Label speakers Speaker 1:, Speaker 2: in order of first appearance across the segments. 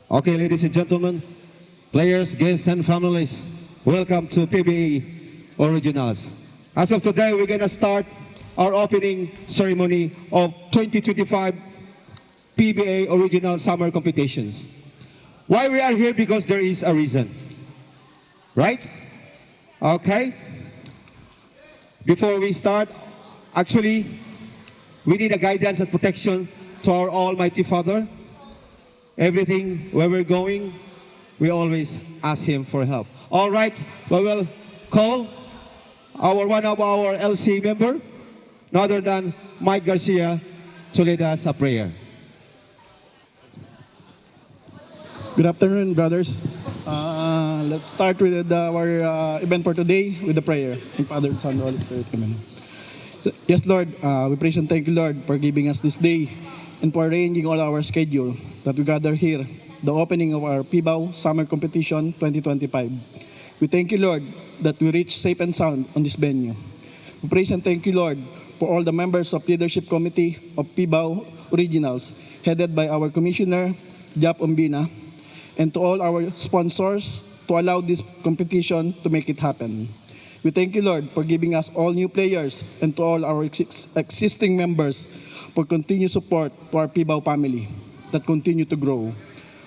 Speaker 1: Okay, ladies and gentlemen, players, guests, and families, welcome to PBA Originals. As of today, we're going to start our opening ceremony of 2025 PBA Original Summer Competitions. Why we are here? Because there is a reason. Right? Okay? Before we start, actually, we need a guidance and protection to our Almighty Father. Everything, where we're going, we always ask Him for help. All right, we will call one of our LC member, no other than Mike Garcia, to lead us a prayer.
Speaker 2: Good afternoon, brothers. Let's start with our event for today with the prayer. In Father, Son, Holy Spirit. Amen. Yes, Lord, we praise and thank you, Lord, for giving us this day and for arranging all our schedule that we gather here, the opening of our PBAO Summer Competition 2025. We thank you, Lord, that we reach safe and sound on this venue. We praise and thank you, Lord, for all the members of Leadership Committee of PBAO Originals, headed by our Commissioner, Jap Ombina, and to all our sponsors to allow this competition to make it happen. We thank you, Lord, for giving us all new players and to all our existing members for continued support to our PBAO family that continue to grow.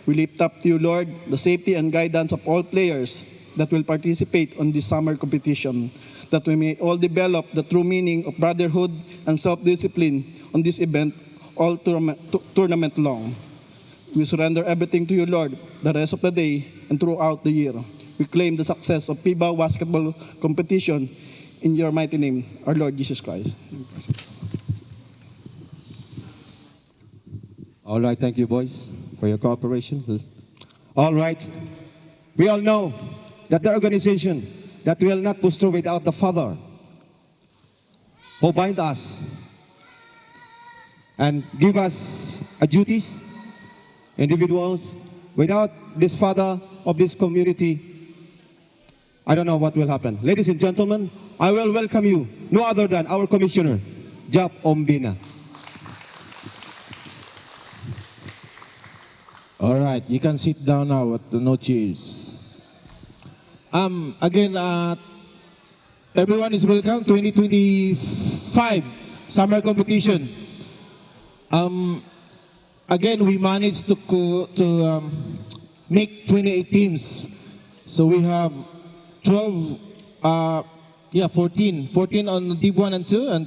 Speaker 2: We lift up to you, Lord, the safety and guidance of all players that will participate on this summer competition, that we may all develop the true meaning of brotherhood and self-discipline on this event all tournament long. We surrender everything to you, Lord, the rest of the day and throughout the year. We claim the success of PBAO basketball competition in your mighty name, our Lord Jesus Christ.
Speaker 1: All right, thank you, boys, for your cooperation. All right, we all know that the organization that will not push through without the Father who bind us and give us a duties, individuals. Without this Father of this community, I don't know what will happen. Ladies and gentlemen, I will welcome you, no other than our Commissioner, Jap Ombina.
Speaker 3: All right, you can sit down now at the no chairs. Again, everyone is welcome 2025 summer competition. Again, we managed to make 28 teams. So we have 14 on Deep 1 and 2 and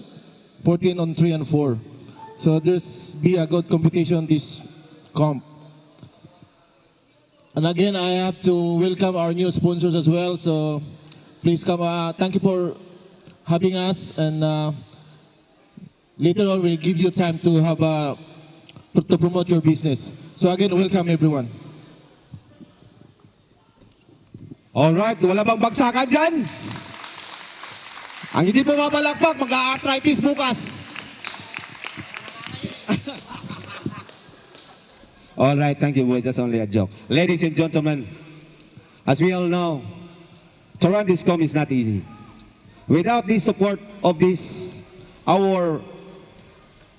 Speaker 3: 14 on 3 and 4. So there's be a good competition this comp. And again, I have to welcome our new sponsors as well. So please come. Thank you for having us. And later on, we'll give you time to have to promote your business. So again, welcome everyone.
Speaker 1: All right, wala bang bagsakan dyan? Ang hindi pumapalakpak, mag-a-arthritis bukas. All right, thank you, boys. That's only a joke. Ladies and gentlemen, as we all know, to run this com is not easy. Without the support of this, our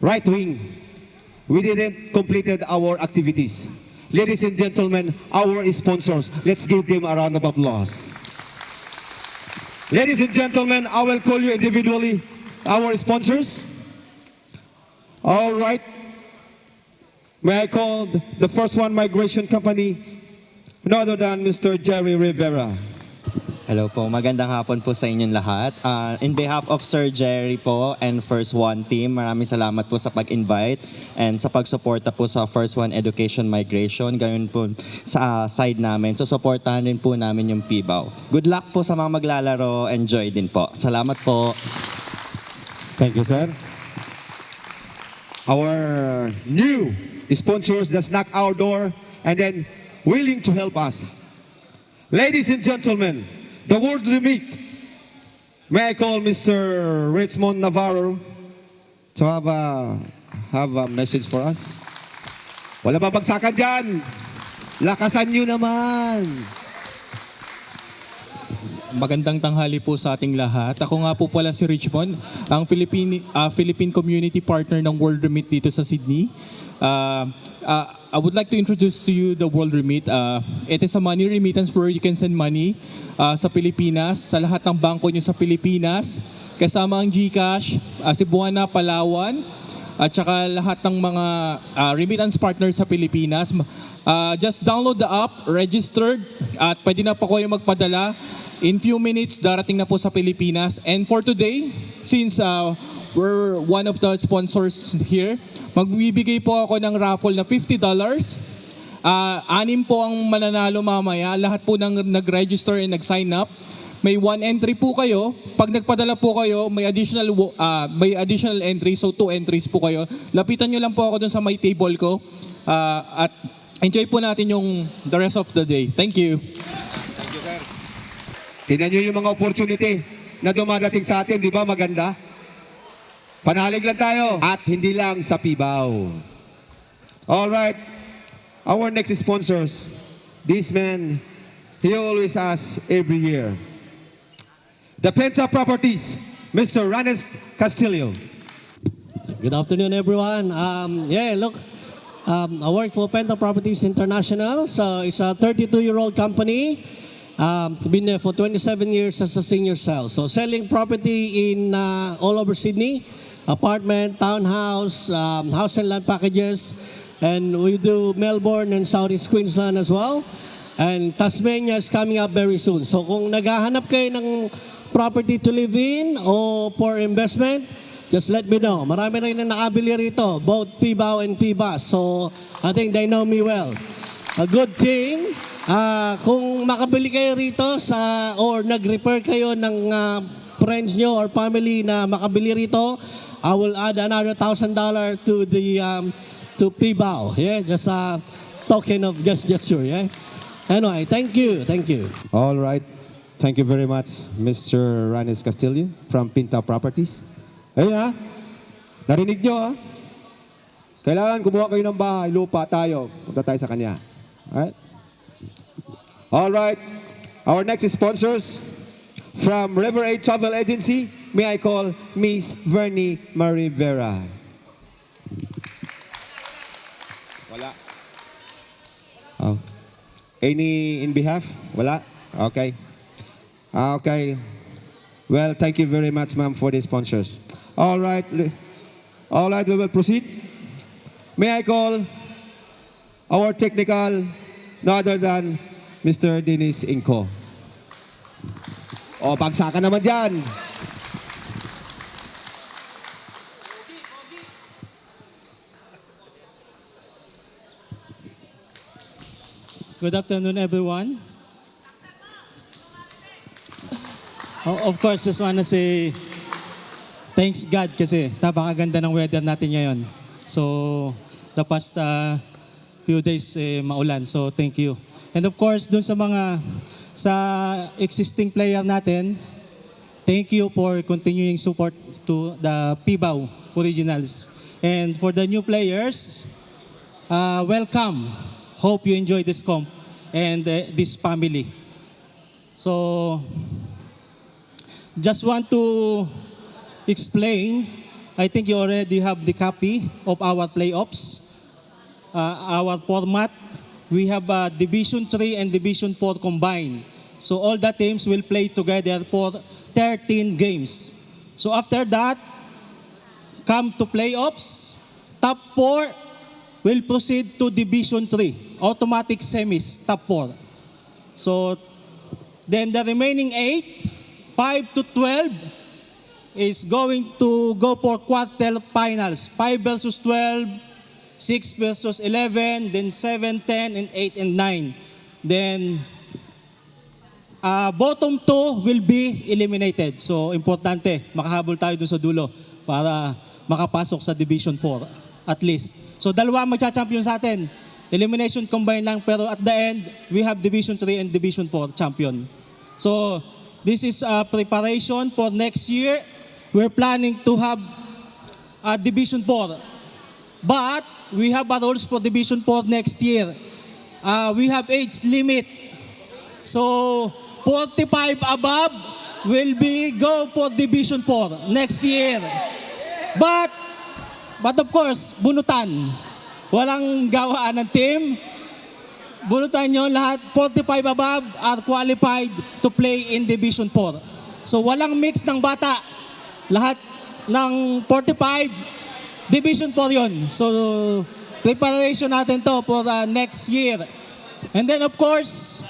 Speaker 1: right wing, we didn't completed our activities. Ladies and gentlemen, our sponsors, let's give them a round of applause. Ladies and gentlemen, I will call you individually, our sponsors. All right. May I call the first one, Migration Company, no other than Mr. Jerry Rivera.
Speaker 4: Hello po, magandang hapon po sa inyong lahat. In behalf of Sir Jerry po and First One team, maraming salamat po sa pag-invite and sa pagsuporta po sa First One Education Migration. Ganoon po sa side namin. So, supportahan din po namin yung PBAO. Good luck po sa mga maglalaro. Enjoy din po. Salamat po.
Speaker 1: Thank you, sir. Our new sponsors that knock our door and then willing to help us. Ladies and gentlemen, the world limit. May I call Mr. Richmond Navarro to have a message for us? Wala ba bagsakan dyan? Lakasan nyo naman.
Speaker 5: Magandang tanghali po sa ating lahat. Ako nga po pala si Richmond, ang Philippine Community Partner ng World Remit dito sa Sydney. I would like to introduce to you the World Remit. It is a money remittance where you can send money sa Pilipinas, sa lahat ng bangko nyo sa Pilipinas, kasama ang GCash, Cebuana, Palawan, at saka lahat ng mga remittance partners sa Pilipinas. Just download the app, registered, at pwede na po kayo magpadala. In few minutes, darating na po sa Pilipinas. And for today, since we're one of the sponsors here, magbibigay po ako ng raffle na $50. Anim po ang mananalo mamaya. Lahat po ng nag-register and nag-sign up. May 1 entry po kayo. Pag nagpadala po kayo, may additional entry. So 2 entries po kayo. Lapitan nyo lang po ako dun sa may table ko. At enjoy po natin yung the rest of the day. Thank you.
Speaker 1: Tingnan nyo yung mga opportunity na dumadating sa atin, di ba maganda? Panalig lang tayo at hindi lang sa Pibaw. Alright, our next sponsors. This man, he always asks every year. The Penta Properties, Mr. Ranes Castillo.
Speaker 6: Good afternoon, everyone. I work for Penta Properties International. So it's a 32-year-old company. Been there for 27 years as a senior sales. So selling property in all over Sydney, apartment, townhouse, house and land packages, and we do Melbourne and Southeast Queensland as well. And Tasmania is coming up very soon. So kung naghahanap kayo ng property to live in o for investment, just let me know. Marami rin na nakabili rito, both Pibaw and Pibas. So I think they know me well. A good thing, kung makabili kayo rito or nag-refer kayo ng friends nyo or family na makabili rito, I will add another $1,000 to the to Pibaw. Yeah, just a token of gesture. Yeah. Anyway, thank you.
Speaker 1: All right. Thank you very much, Mr. Ranes Castillo from Pinta Properties. Ayun ha. Narinig nyo ha. Kailangan kumuha kayo ng bahay, lupa tayo. Punta tayo sa kanya. Alright? Alright. Our next sponsors from River 8 Travel Agency, may I call Miss Vernie Marie Vera. Wala. Oh. Any in behalf? Wala? Okay. Okay. Well, thank you very much, ma'am, for the sponsors. All right. All right, we will proceed. May I call our technical, no other than Mr. Dennis Inco. O, bagsakan naman dyan.
Speaker 7: Good afternoon, everyone. Of course, just wanna say thanks God kasi napakaganda ng weather natin ngayon. So, the past few days maulan. So, thank you. And of course, dun sa existing player natin, thank you for continuing support to the Pibaw Originals. And for the new players, welcome. Hope you enjoy this comp and this family. So, just want to explain, I think you already have the copy of our playoffs, our format. We have Division 3 and Division 4 combined. So all the teams will play together for 13 games. So after that, come to playoffs, top 4 will proceed to Division 3, automatic semis, top 4. So then the remaining 8, 5 to 12, is going to go for quarterfinals. 5 versus 12, 6 versus 11, then 7, 10, and 8 and 9. Then bottom 2 will be eliminated. So importante, makahabol tayo dun sa dulo para makapasok sa Division 4 at least. So dalawa magcha-champion sa atin. Elimination combined lang, pero at the end, we have Division 3 and Division 4 champion. So this is a preparation for next year. We're planning to have a Division 4. But we have our rules for Division 4 next year. We have age limit. So 45 above will be go for Division 4 next year. But of course, bunutan. walang gawaan ng team. Bunutan nyo, lahat 45 above are qualified to play in Division 4. So walang mix ng bata. Lahat ng 45, Division 4 yon. So preparation natin to for next year. And then of course,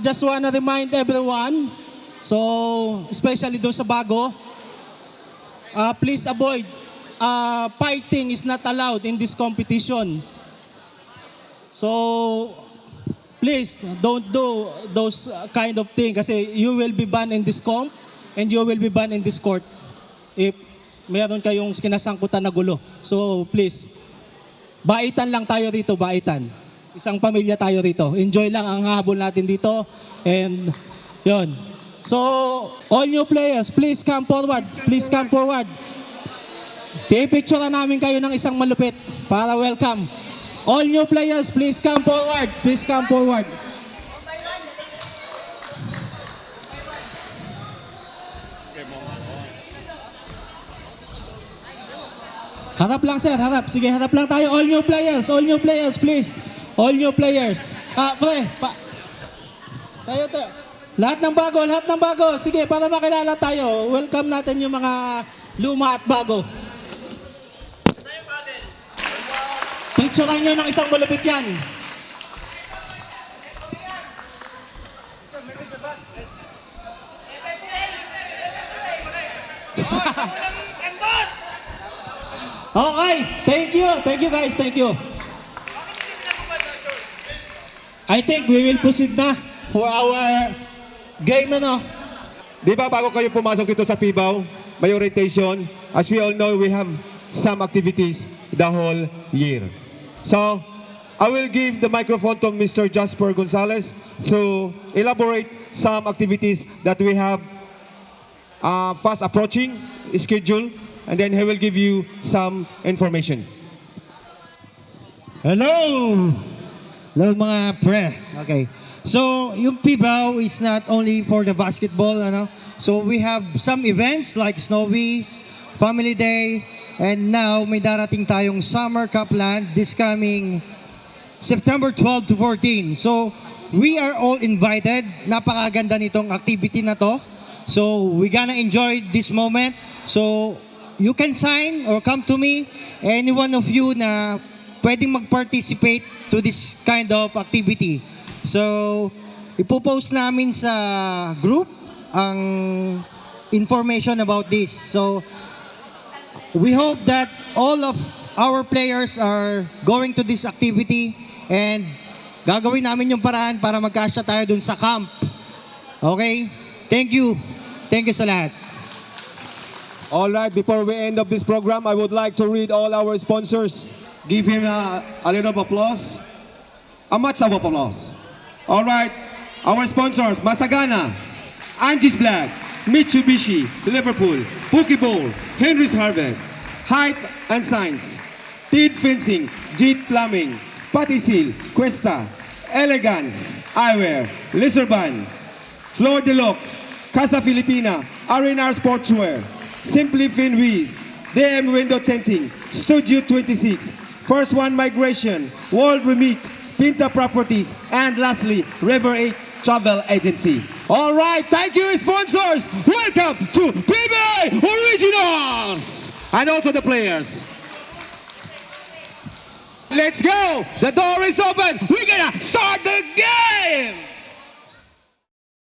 Speaker 7: just wanna remind everyone, so especially doon sa bago, please avoid fighting is not allowed in this competition. So please don't do those kind of thing kasi you will be banned in this comp and you will be banned in this court if meron kayong kinasangkutan na gulo. So please, baitan lang tayo rito, baitan. Isang pamilya tayo rito. Enjoy lang ang habol natin dito. And yon. So all new players, please come forward. Please come forward. Pipicture namin kayo ng isang malupit para welcome. All new players, please come forward. Please come forward. Harap lang sir, harap. Sige, harap lang tayo. All new players, please. All new players. Tayo. Lahat ng bago. Sige, para makilala tayo. Welcome natin yung mga luma at bago. Picturean nyo ng isang malupit yan. Okay, thank you guys, thank you. I think we will proceed na for our game na.
Speaker 1: Di ba bago kayo pumasok dito sa PIBAW, may orientation. As we all know, we have some activities the whole year. So, I will give the microphone to Mr. Jasper Gonzalez to elaborate some activities that we have fast approaching schedule, and then he will give you some information.
Speaker 8: Hello! Hello mga pre. Okay. So, yung PIBAW is not only for the basketball, ano? So, we have some events like Snowies, Family Day, and now may darating tayong Summer Cupland this coming September 12 to 14. So, we are all invited. Napakaganda nitong activity na to. So, we gonna enjoy this moment. So, you can sign or come to me, any one of you na pwedeng mag-participate to this kind of activity. So, ipopost namin sa group ang information about this. So, we hope that all of our players are going to this activity and gagawin namin yung paraan para magkasya tayo dun sa camp. Okay? Thank you. Thank you sa lahat.
Speaker 1: All right, before we end up this program, I would like to read all our sponsors. Give him a little applause. A much of applause. All right, our sponsors, Masagana, Angie's Black, Mitsubishi, Liverpool, Pokeball, Henry's Harvest, Hype and Science, Tid Fencing, Jeet Plumbing, Patisil, Cuesta, Elegance, Eyewear, Lizarban, Flor Deluxe, Casa Filipina, R&R Sportswear, Simply Finwiz, DM Window Tinting, Studio 26, First One Migration, World Remit, Pinta Properties, and lastly, River 8 Travel Agency. All right, thank you, sponsors. Welcome to PBA Originals, and also the players. Let's go. The door is open. We